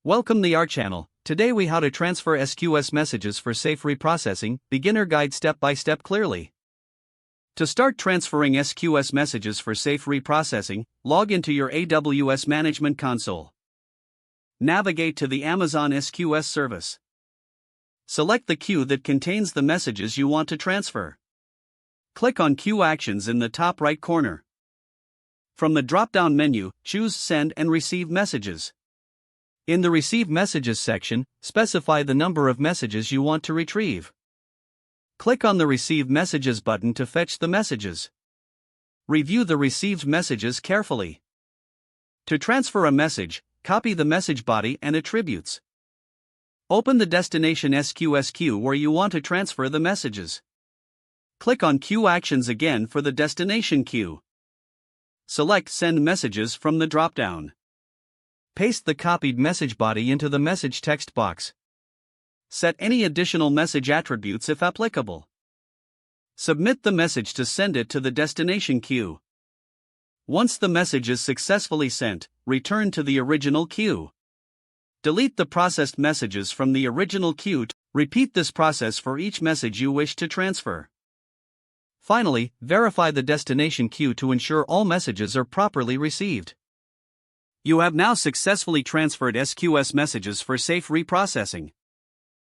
Welcome to our channel. Today we how to transfer SQS messages for safe reprocessing, beginner guide step by step clearly. To start transferring SQS messages for safe reprocessing, log into your AWS Management Console. Navigate to the Amazon SQS service. Select the queue that contains the messages you want to transfer. Click on Queue Actions in the top right corner. From the drop-down menu, choose Send and Receive Messages. In the Receive Messages section, specify the number of messages you want to retrieve. Click on the Receive Messages button to fetch the messages. Review the received messages carefully. To transfer a message, copy the message body and attributes. Open the destination SQS queue where you want to transfer the messages. Click on Queue Actions again for the destination queue. Select Send Messages from the drop-down. Paste the copied message body into the message text box. Set any additional message attributes if applicable. Submit the message to send it to the destination queue. Once the message is successfully sent, return to the original queue. Delete the processed messages from the original queue. Repeat this process for each message you wish to transfer. Finally, verify the destination queue to ensure all messages are properly received. You have now successfully transferred SQS messages for safe reprocessing.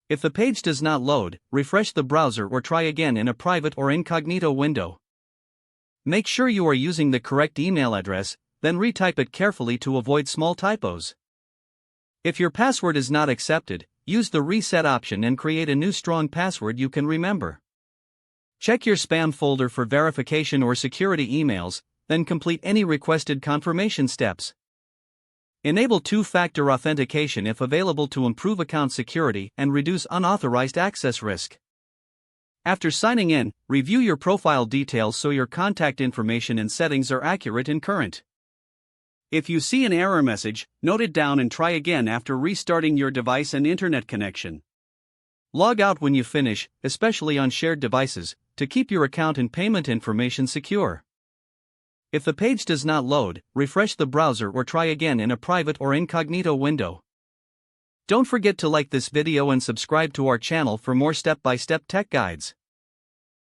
If the page does not load, refresh the browser or try again in a private or incognito window. Make sure you are using the correct email address, then retype it carefully to avoid small typos. If your password is not accepted, use the reset option and create a new strong password you can remember. Check your spam folder for verification or security emails, then complete any requested confirmation steps. Enable two-factor authentication if available to improve account security and reduce unauthorized access risk. After signing in, review your profile details so your contact information and settings are accurate and current. If you see an error message, note it down and try again after restarting your device and internet connection. Log out when you finish, especially on shared devices, to keep your account and payment information secure. If the page does not load, refresh the browser or try again in a private or incognito window. Don't forget to like this video and subscribe to our channel for more step-by-step tech guides.